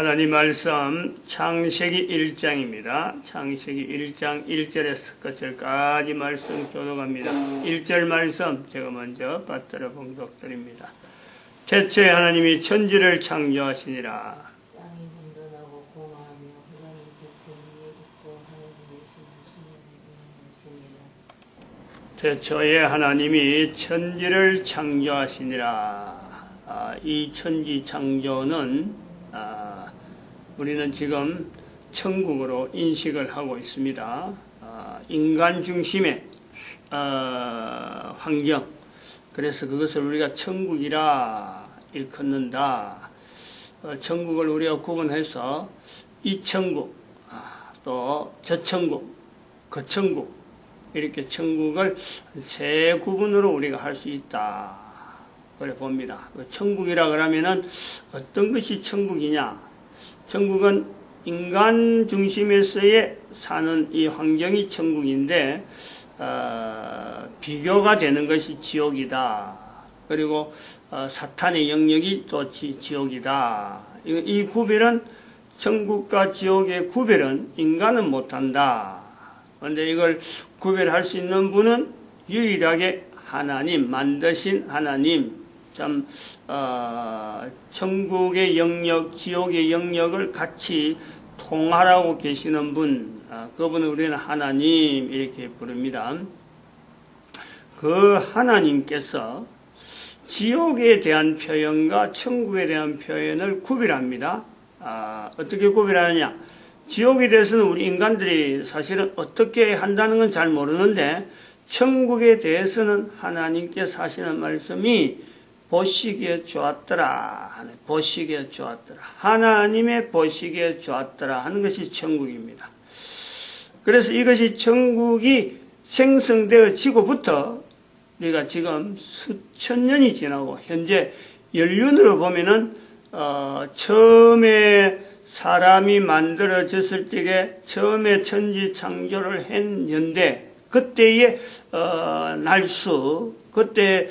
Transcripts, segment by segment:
하나님 말씀 창세기 1장입니다. 창세기 1장 1절에서 끝절까지 말씀 교독합니다. 1절 말씀 제가 먼저 받들어 봉독드립니다. 태초에 하나님이 천지를 창조하시니라. 땅이 혼돈하고 공허하며 하나님 곁에 위에 있고 하나님의 신을 수면에 운행하시니라. 태초에 하나님이 천지를 창조하시니라. 이 천지 창조는 우리는 지금 천국으로 인식을 하고 있습니다. 인간 중심의 환경, 그래서 그것을 우리가 천국이라 일컫는다. 천국을 우리가 구분해서 이 천국, 또 저 천국, 그 천국, 이렇게 천국을 세 구분으로 우리가 할 수 있다. 그래 봅니다. 천국이라 그러면은 어떤 것이 천국이냐? 천국은 인간 중심에서의 사는 이 환경이 천국인데, 비교가 되는 것이 지옥이다. 그리고 사탄의 영역이 또 지옥이다. 이 구별은, 천국과 지옥의 구별은 인간은 못한다. 그런데 이걸 구별할 수 있는 분은 유일하게 하나님, 만드신 하나님, 천국의 영역, 지옥의 영역을 같이 통할하고 계시는 분, 그분은 우리는 하나님 이렇게 부릅니다. 그 하나님께서 지옥에 대한 표현과 천국에 대한 표현을 구별합니다. 어떻게 구별하느냐? 지옥에 대해서는 우리 인간들이 사실은 어떻게 한다는 건 잘 모르는데, 천국에 대해서는 하나님께서 하시는 말씀이 보시기에 좋았더라. 보시기에 좋았더라. 하나님의 보시기에 좋았더라 하는 것이 천국입니다. 그래서 이것이 천국이 생성되어지고부터 우리가 지금 수천 년이 지나고 현재 연륜으로 보면은 처음에 사람이 만들어졌을 적에 처음에 천지 창조를 한 연대, 그때의 날수, 그때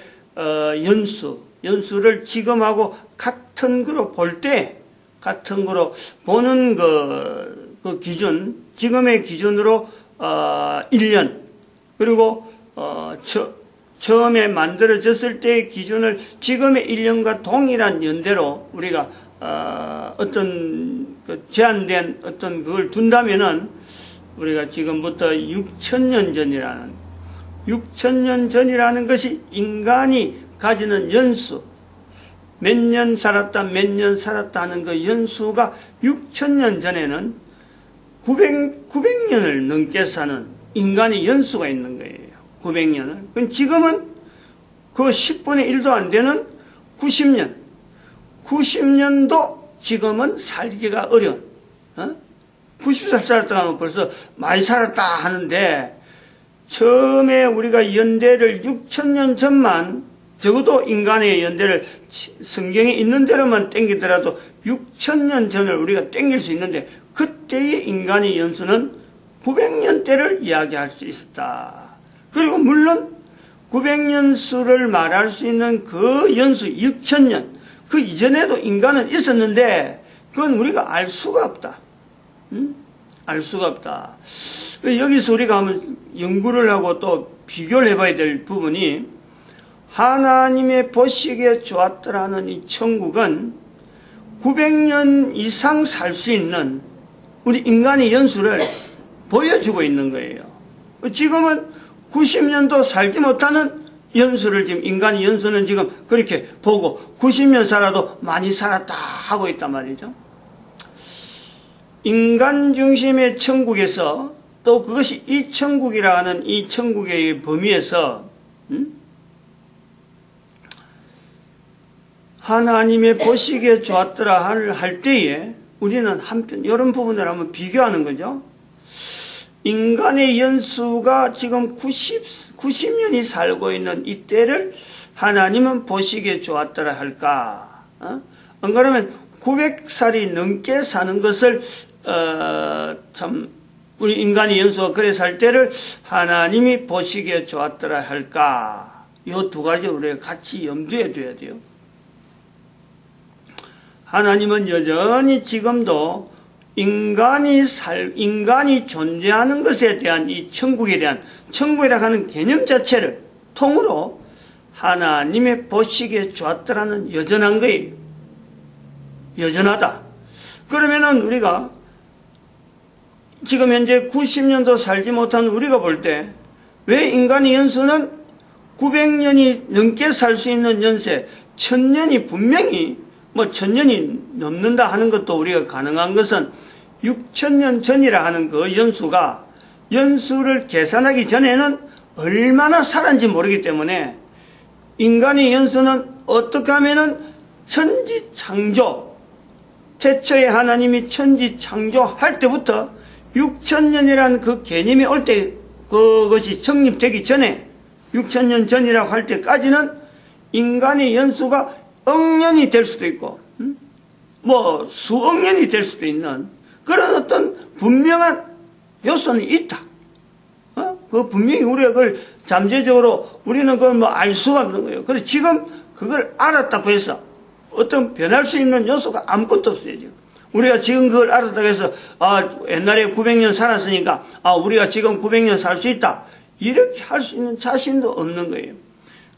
연수를 지금하고 같은 거로 볼 때, 같은 거로 보는 그 기준, 지금의 기준으로 1년, 그리고 처음에 만들어졌을 때의 기준을 지금의 1년과 동일한 연대로 우리가 어떤 제한된 어떤 그걸 둔다면은, 우리가 지금부터 6천년 전이라는 것이 인간이 가지는 연수, 몇 년 살았다 하는 그 연수가 6천년 전에는 900년을 넘게 사는 인간의 연수가 있는 거예요. 900년을. 그럼 지금은 그 10분의 1도 안 되는 90년. 90년도 지금은 살기가 어려운. 90살 살았다 하면 벌써 많이 살았다 하는데, 처음에 우리가 연대를 6천년 전만, 적어도 인간의 연대를 성경에 있는 대로만 땡기더라도 6천년 전을 우리가 땡길 수 있는데, 그때의 인간의 연수는 900년대를 이야기할 수 있었다. 그리고 물론 900년 수를 말할 수 있는 그 연수 6천년, 그 이전에도 인간은 있었는데 그건 우리가 알 수가 없다. 알 수가 없다. 여기서 우리가 한번 연구를 하고 또 비교를 해봐야 될 부분이, 하나님의 보시기에 좋았더라는 이 천국은 900년 이상 살 수 있는 우리 인간의 연수를 보여주고 있는 거예요. 지금은 90년도 살지 못하는 연수를 지금 인간의 연수는 지금 그렇게 보고 90년 살아도 많이 살았다 하고 있단 말이죠. 인간 중심의 천국에서 또 그것이 이 천국이라 하는 이 천국의 범위에서 하나님의 보시기에 좋았더라 할 때에 우리는 한편 이런 부분을 한번 비교하는 거죠. 인간의 연수가 지금 90년이 살고 있는 이때를 하나님은 보시기에 좋았더라 할까? 안 그러면 900살이 넘게 사는 것을 우리 인간의 연수가 그래 살 때를 하나님이 보시기에 좋았더라 할까? 이 두 가지 우리가 같이 염두에 둬야 돼요. 하나님은 여전히 지금도 인간이 존재하는 것에 대한 이 천국이라고 하는 개념 자체를 통으로 하나님의 보시기에 좋았더라는 여전한 거예요. 여전하다. 그러면은 우리가 지금 현재 90년도 살지 못한 우리가 볼 때 왜 인간의 연수는 900년이 넘게 살 수 있는 연세, 1000년이 분명히 1000년이 넘는다 하는 것도 우리가 가능한 것은 6000년 전이라 하는 그 연수를 계산하기 전에는 얼마나 살았는지 모르기 때문에 인간의 연수는 어떻게 하면은 천지창조, 태초에 하나님이 천지창조할 때부터 6000년이라는 그 개념이 올 때 그것이 성립되기 전에 6000년 전이라고 할 때까지는 인간의 연수가 억년이 될 수도 있고 수억 년이 될 수도 있는 그런 어떤 분명한 요소는 있다. 그 분명히 우리가 그걸 잠재적으로 우리는 그걸 알 수가 없는 거예요. 그래서 지금 그걸 알았다고 해서 어떤 변할 수 있는 요소가 아무것도 없어요. 지금. 우리가 지금 그걸 알았다고 해서 옛날에 900년 살았으니까 우리가 지금 900년 살 수 있다. 이렇게 할 수 있는 자신도 없는 거예요.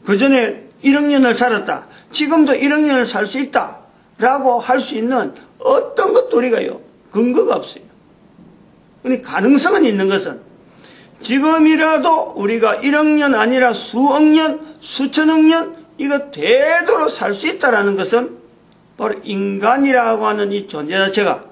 그 전에 1억 년을 살았다. 지금도 1억 년을 살 수 있다. 라고 할 수 있는 어떤 것도 우리가요. 근거가 없어요. 그러니까 가능성은 있는 것은 지금이라도 우리가 1억 년 아니라 수억 년, 수천억 년 이거 되도록 살 수 있다라는 것은 바로 인간이라고 하는 이 존재 자체가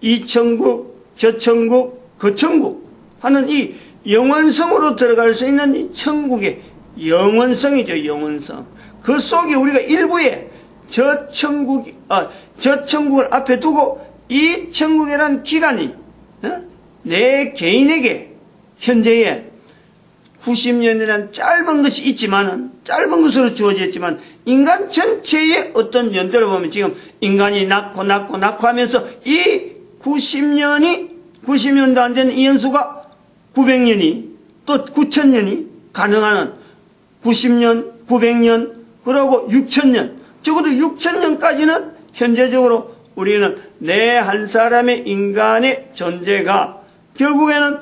이 천국, 저 천국, 그 천국 하는 이 영원성으로 들어갈 수 있는 이 천국의 영원성이죠. 영원성. 그 속에 우리가 일부에 저 천국을 앞에 두고 이 천국이라는 기간이 내 개인에게 현재에 90년이라는 짧은 것이 있지만은 짧은 것으로 주어졌지만 인간 전체의 어떤 연대로 보면 지금 인간이 낳고 하면서 이 90년도 안 되는 이 연수가 900년이 또 9000년이 가능한 90년, 900년 그러고 6000년 적어도 6000년까지는 현재적으로 우리는 내 한 사람의 인간의 존재가 결국에는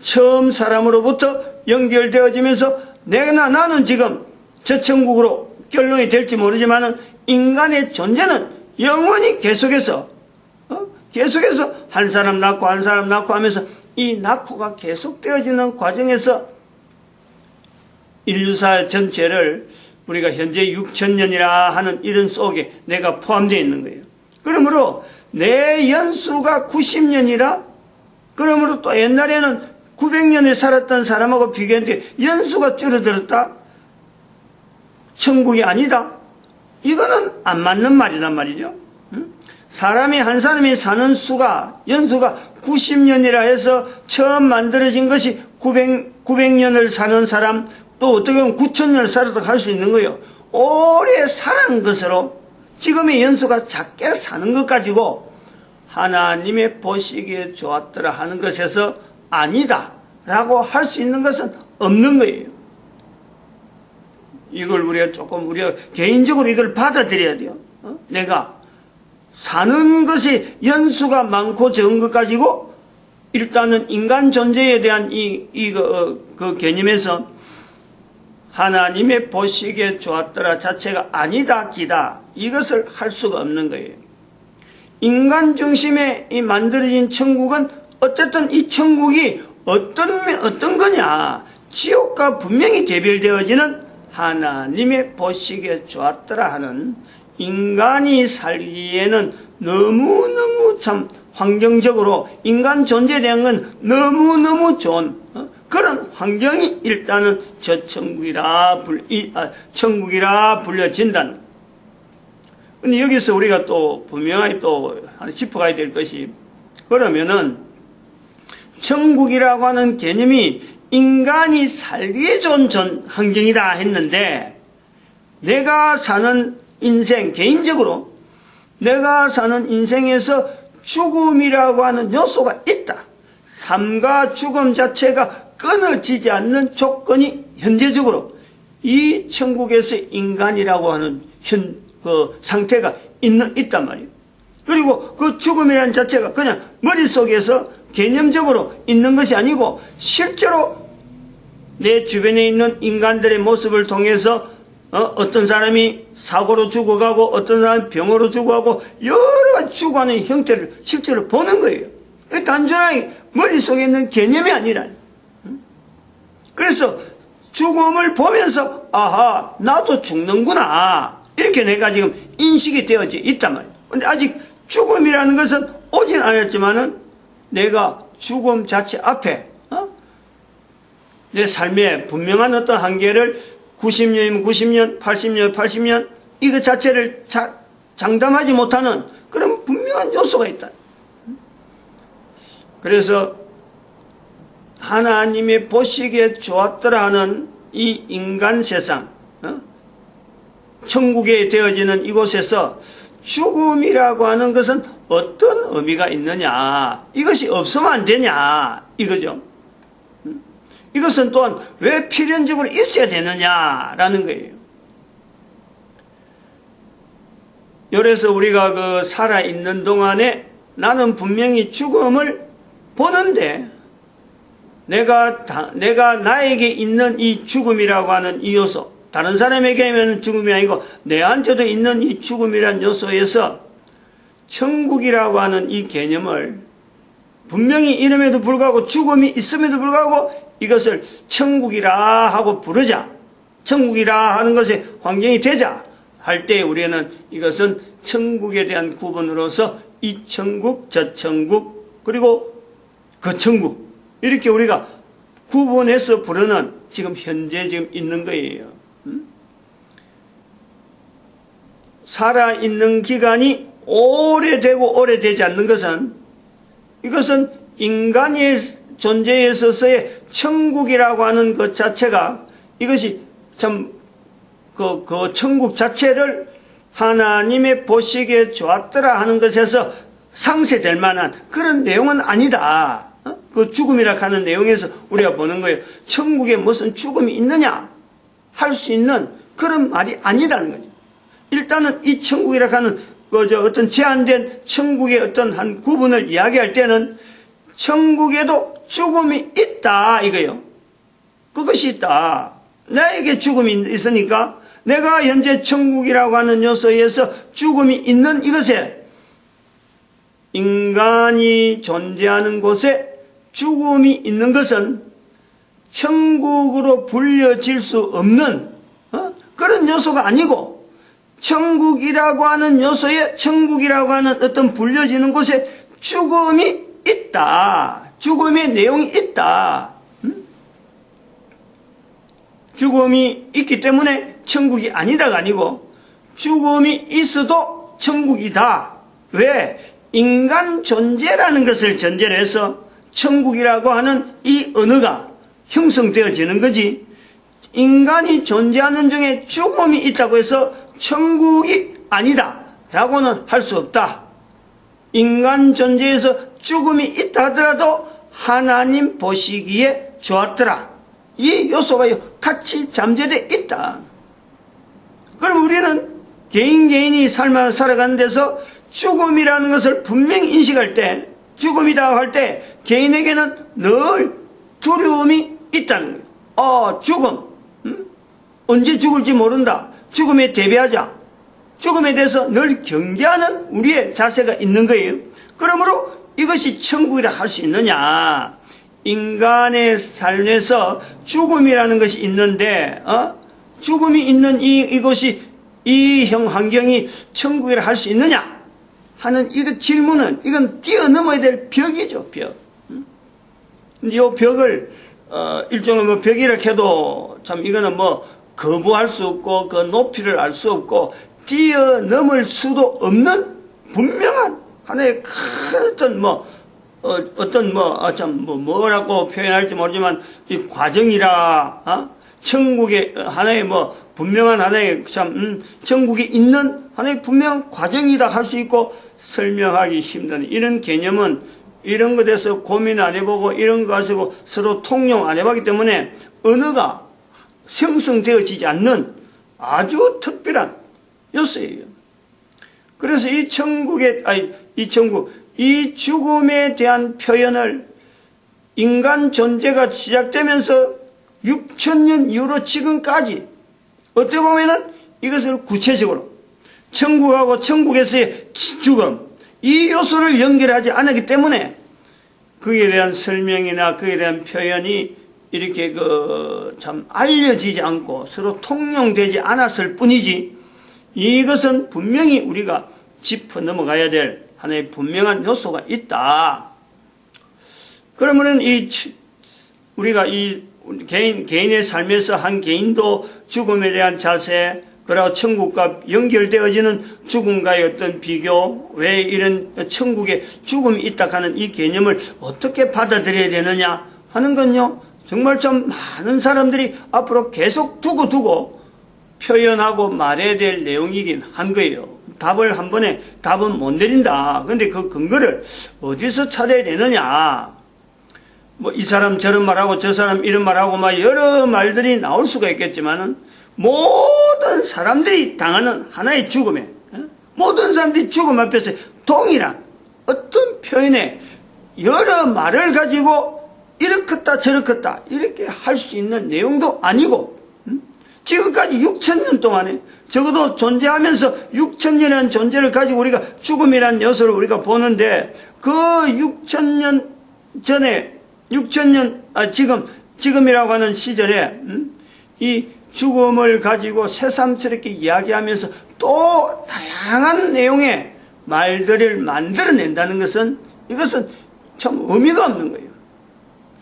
처음 사람으로부터 연결되어지면서 나는 지금 저 천국으로 결론이 될지 모르지만은 인간의 존재는 영원히 계속해서 한 사람 낳고 하면서 이 낳고가 계속되어지는 과정에서 인류사 전체를 우리가 현재 6000년이라 하는 이런 속에 내가 포함되어 있는 거예요. 그러므로 내 연수가 90년이라 그러므로 또 옛날에는 900년에 살았던 사람하고 비교했는데 연수가 줄어들었다? 천국이 아니다? 이거는 안 맞는 말이란 말이죠. 사람이 한 사람이 사는 연수가 90년이라 해서 처음 만들어진 것이 900년을 사는 사람 또 어떻게 보면 9000년을 살아도 할 수 있는 거예요. 오래 사는 것으로 지금의 연수가 작게 사는 것 가지고 하나님의 보시기에 좋았더라 하는 것에서 아니다 라고 할 수 있는 것은 없는 거예요. 이걸 우리가 개인적으로 이걸 받아들여야 돼요. 내가 사는 것이 연수가 많고 적은 것 가지고 일단은 인간 존재에 대한 그 개념에서 하나님의 보시기에 좋았더라 자체가 아니다 기다 이것을 할 수가 없는 거예요. 인간 중심에 이 만들어진 천국은 어쨌든 이 천국이 어떤 거냐 지옥과 분명히 대별되어지는 하나님의 보시기에 좋았더라 하는 인간이 살기에는 너무너무 참 환경적으로 인간 존재에 대한 건 너무너무 좋은 그런 환경이 일단은 저 천국이라 불려진다는. 근데 여기서 우리가 또 분명하게 또 하나 짚어가야 될 것이 그러면은 천국이라고 하는 개념이 인간이 살기에 좋은 환경이다 했는데 내가 사는 인생 개인적으로 내가 사는 인생에서 죽음이라고 하는 요소가 있다. 삶과 죽음 자체가 끊어지지 않는 조건이 현재적으로 이 천국에서 인간이라고 하는 상태가 있단 말이에요. 그리고 그 죽음이라는 자체가 그냥 머릿속에서 개념적으로 있는 것이 아니고 실제로 내 주변에 있는 인간들의 모습을 통해서 어떤 사람이 사고로 죽어가고 어떤 사람이 병으로 죽어가고 여러 가지 죽어가는 형태를 실제로 보는 거예요. 단순하게 머릿속에 있는 개념이 아니라. 그래서 죽음을 보면서 아하 나도 죽는구나 이렇게 내가 지금 인식이 되어져 있단 말이에요. 근데 아직 죽음이라는 것은 오진 않았지만은 내가 죽음 자체 앞에 내 삶의 분명한 어떤 한계를 90년이면 90년, 80년, 80년 이거 자체를 장담하지 못하는 그런 분명한 요소가 있다. 그래서 하나님이 보시기에 좋았더라 하는 이 인간 세상, 천국에 되어지는 이곳에서 죽음이라고 하는 것은 어떤 의미가 있느냐, 이것이 없으면 안 되냐 이거죠. 이것은 또한 왜 필연적으로 있어야 되느냐라는 거예요. 그래서 우리가 그 살아있는 동안에 나는 분명히 죽음을 보는데 내가 나에게 있는 이 죽음이라고 하는 이 요소, 다른 사람에게는 죽음이 아니고 내한테도 있는 이 죽음이라는 요소에서 천국이라고 하는 이 개념을 분명히 이름에도 불구하고 죽음이 있음에도 불구하고 이것을 천국이라 하고 부르자, 천국이라 하는 것에 환경이 되자 할 때 우리는 이것은 천국에 대한 구분으로서 이 천국, 저 천국, 그리고 그 천국 이렇게 우리가 구분해서 부르는 지금 현재 지금 있는 거예요. 살아있는 기간이 오래되고 오래되지 않는 것은 이것은 인간의 존재에 있어서의 천국이라고 하는 것 자체가 이것이 참 그 천국 자체를 하나님의 보시기에 좋았더라 하는 것에서 상쇄될 만한 그런 내용은 아니다. 그 죽음이라 하는 내용에서 우리가 보는 거예요. 천국에 무슨 죽음이 있느냐 할 수 있는 그런 말이 아니라는 거죠. 일단은 이 천국이라 하는 어떤 제한된 천국의 어떤 한 구분을 이야기할 때는 천국에도 죽음이 있다 이거예요. 그것이 있다. 나에게 죽음이 있으니까 내가 현재 천국이라고 하는 요소에서 죽음이 있는 이것에 인간이 존재하는 곳에 죽음이 있는 것은 천국으로 불려질 수 없는 그런 요소가 아니고 천국이라고 하는 요소에 천국이라고 하는 어떤 불려지는 곳에 죽음이 있다. 죽음의 내용이 있다. 죽음이 있기 때문에 천국이 아니다가 아니고 죽음이 있어도 천국이다. 왜? 인간 존재라는 것을 전제로 해서 천국이라고 하는 이 언어가 형성되어지는 거지. 인간이 존재하는 중에 죽음이 있다고 해서 천국이 아니다 라고는 할 수 없다. 인간 존재에서 죽음이 있다 하더라도 하나님 보시기에 좋았더라. 이 요소가 같이 잠재되어 있다. 그럼 우리는 개인이 삶을 살아가는 데서 죽음이라는 것을 분명히 인식할 때, 죽음이다 할 때 개인에게는 늘 두려움이 있다는 거예요. 죽음. 언제 죽을지 모른다. 죽음에 대비하자. 죽음에 대해서 늘 경계하는 우리의 자세가 있는 거예요. 그러므로 이것이 천국이라 할 수 있느냐. 인간의 삶에서 죽음이라는 것이 있는데 죽음이 있는 이곳이 이 환경이 천국이라 할 수 있느냐 하는 이 질문은 이건 뛰어넘어야 될 벽이죠. 벽. 이 벽을 일종의 뭐 벽이라 해도 참 이거는 뭐 거부할 수 없고 그 높이를 알 수 없고 뛰어넘을 수도 없는 분명한 하나의 큰 뭐라고 표현할지 모르지만 이 과정이라 천국의 하나의 분명한 하나의 천국이 있는 하나의 분명한 과정이라 할 수 있고 설명하기 힘든 이런 개념은 이런 것에 대해서 고민 안 해보고 이런 거 가지고 서로 통용 안 해봤기 때문에 언어가 형성되어지지 않는 아주 특별한 요소예요. 그래서 이 죽음에 대한 표현을 인간 존재가 시작되면서 6천년 이후로 지금까지 어떻게 보면은 이것을 구체적으로 천국하고 천국에서의 죽음, 이 요소를 연결하지 않았기 때문에 그에 대한 설명이나 그에 대한 표현이 이렇게 참 알려지지 않고 서로 통용되지 않았을 뿐이지, 이것은 분명히 우리가 짚어 넘어가야 될 하나의 분명한 요소가 있다. 그러면은 우리가 개인의 삶에서 한 개인도 죽음에 대한 자세, 그리고 천국과 연결되어지는 죽음과의 어떤 비교, 왜 이런 천국에 죽음이 있다 하는 이 개념을 어떻게 받아들여야 되느냐 하는 건요, 정말 좀 많은 사람들이 앞으로 계속 두고 표현하고 말해야 될 내용이긴 한 거예요. 답을 한 번에 답은 못 내린다. 근데 그 근거를 어디서 찾아야 되느냐? 뭐 이 사람 저런 말하고 저 사람 이런 말하고 막 여러 말들이 나올 수가 있겠지만은, 모든 사람들이 당하는 하나의 죽음에, 모든 사람들이 죽음 앞에서 동일한 어떤 표현에 여러 말을 가지고 이렇겠다 저렇겠다 이렇게 할 수 있는 내용도 아니고, 지금까지 6천년 동안에 적어도 존재하면서 6천년이라는 존재를 가지고 우리가 죽음이라는 요소를 우리가 보는데, 그 6천년 전에 지금이라고 하는 시절에 이 죽음을 가지고 새삼스럽게 이야기하면서 또 다양한 내용의 말들을 만들어낸다는 것은, 이것은 참 의미가 없는 거예요.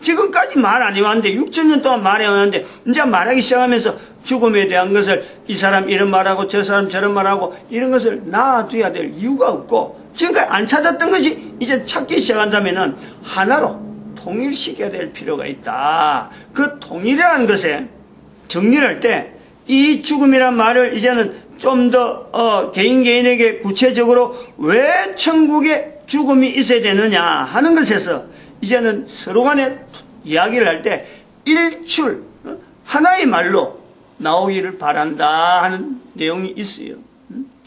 지금까지 말 안 해왔는데, 6천년 동안 말해왔는데, 이제 말하기 시작하면서 죽음에 대한 것을 이 사람 이런 말하고 저 사람 저런 말하고 이런 것을 놔둬야 될 이유가 없고, 지금까지 안 찾았던 것이 이제 찾기 시작한다면은 하나로 통일시켜야 될 필요가 있다. 그 통일이라는 것에 정리를 할 때 이 죽음이란 말을 이제는 좀 더 개인에게 구체적으로 왜 천국에 죽음이 있어야 되느냐 하는 것에서 이제는 서로 간에 이야기를 할 때 일출 하나의 말로 나오기를 바란다 하는 내용이 있어요.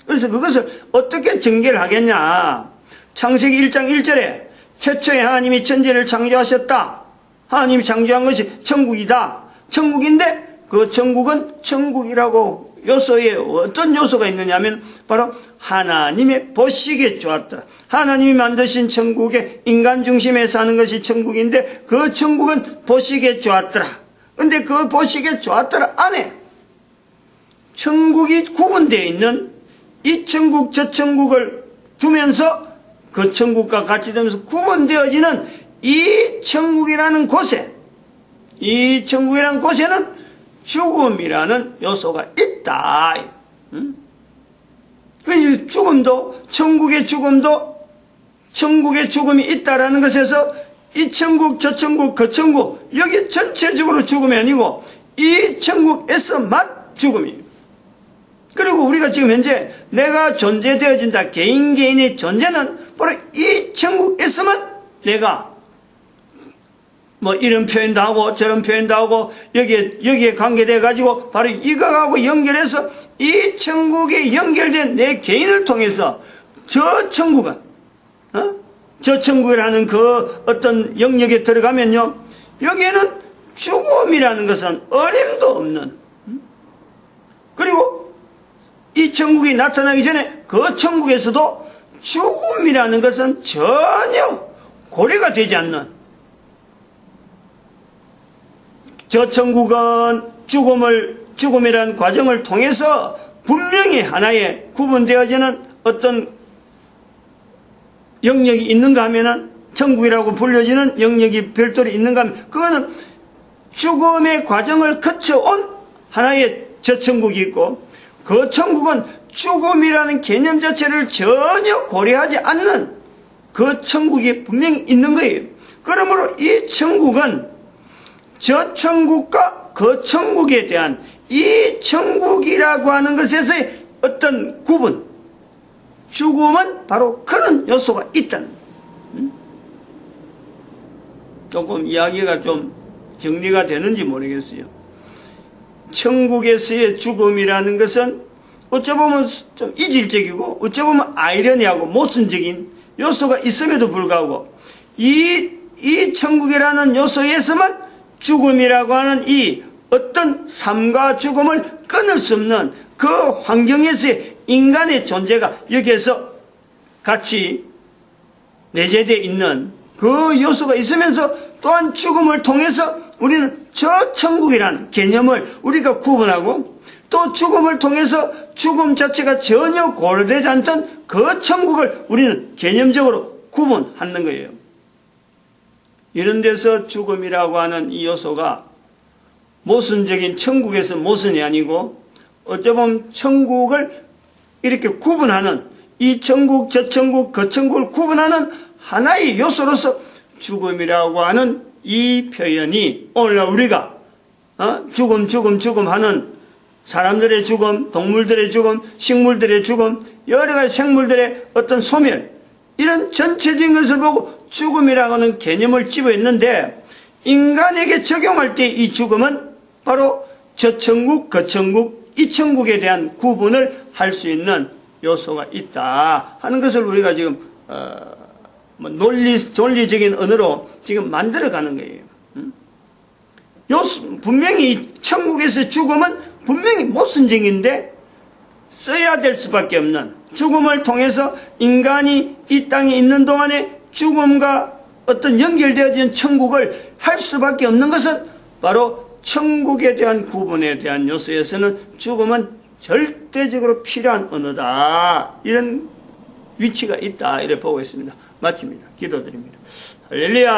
그래서 그것을 어떻게 전개를 하겠냐. 창세기 1장 1절에 태초에 하나님이 천지를 창조하셨다. 하나님이 창조한 것이 천국이다. 천국인데 그 천국은 천국이라고 요소에 어떤 요소가 있느냐면 바로 하나님의 보시기에 좋았더라. 하나님이 만드신 천국에 인간 중심에 사는 것이 천국인데 그 천국은 보시기에 좋았더라. 근데 그 보시기에 좋았더라 안에 천국이 구분되어 있는 이 천국 저 천국을 두면서 그 천국과 같이 되면서 구분되어지는 이 천국이라는 곳에, 이 천국이라는 곳에는 죽음이라는 요소가 있다. 그 죽음도, 천국의 죽음도, 천국의 죽음이 있다라는 것에서 이 천국, 저 천국, 그 천국, 여기 전체적으로 죽음이 아니고 이 천국에서만 죽음이에요. 그리고 우리가 지금 현재 내가 존재되어진다. 개인의 존재는 바로 이 천국에서만 내가 뭐 이런 표현도 하고 저런 표현도 하고 여기에 관계돼 가지고 바로 이거하고 연결해서 이 천국에 연결된 내 개인을 통해서 저 천국은 저 천국이라는 그 어떤 영역에 들어가면요, 여기에는 죽음이라는 것은 어림도 없는, 그리고 이 천국이 나타나기 전에 그 천국에서도 죽음이라는 것은 전혀 고려가 되지 않는, 저 천국은 죽음이라는 과정을 통해서 분명히 하나의 구분되어지는 어떤 영역이 있는가 하면은, 천국이라고 불려지는 영역이 별도로 있는가 하면 그거는 죽음의 과정을 거쳐온 하나의 저 천국이 있고, 그 천국은 죽음이라는 개념 자체를 전혀 고려하지 않는 그 천국이 분명히 있는 거예요. 그러므로 이 천국은 저 천국과 그 천국에 대한 이 천국이라고 하는 것에서의 어떤 구분, 죽음은 바로 그런 요소가 있다는 거예요. 조금 이야기가 좀 정리가 되는지 모르겠어요. 천국에서의 죽음이라는 것은 어쩌보면 좀 이질적이고 어쩌보면 아이러니하고 모순적인 요소가 있음에도 불구하고 이 천국이라는 요소에서만 죽음이라고 하는 이 어떤 삶과 죽음을 끊을 수 없는 그 환경에서의 인간의 존재가 여기에서 같이 내재되어 있는 그 요소가 있으면서 또한 죽음을 통해서 우리는 저 천국이라는 개념을 우리가 구분하고 또 죽음을 통해서 죽음 자체가 전혀 고려되지 않던 그 천국을 우리는 개념적으로 구분하는 거예요. 이런 데서 죽음이라고 하는 이 요소가 모순적인 천국에서 모순이 아니고 어쩌면 천국을 이렇게 구분하는 이 천국, 저 천국, 그 천국을 구분하는 하나의 요소로서 죽음이라고 하는 이 표현이 오늘날 우리가 죽음 하는 사람들의 죽음, 동물들의 죽음, 식물들의 죽음, 여러 가지 생물들의 어떤 소멸 이런 전체적인 것을 보고 죽음이라고 하는 개념을 집어있는데 인간에게 적용할 때 이 죽음은 바로 저 천국, 그 천국, 이 천국에 대한 구분을 할 수 있는 요소가 있다 하는 것을 우리가 지금 논리적인 언어로 지금 만들어가는 거예요. 분명히 천국에서 죽음은 분명히 모순적인데 써야 될 수밖에 없는 죽음을 통해서 인간이 이 땅에 있는 동안에 죽음과 어떤 연결되어진 천국을 할 수밖에 없는 것은 바로 천국에 대한 구분에 대한 요소에서는 죽음은 절대적으로 필요한 언어다. 이런 위치가 있다. 이렇게 보고 있습니다. 마칩니다. 기도드립니다. 할렐루야.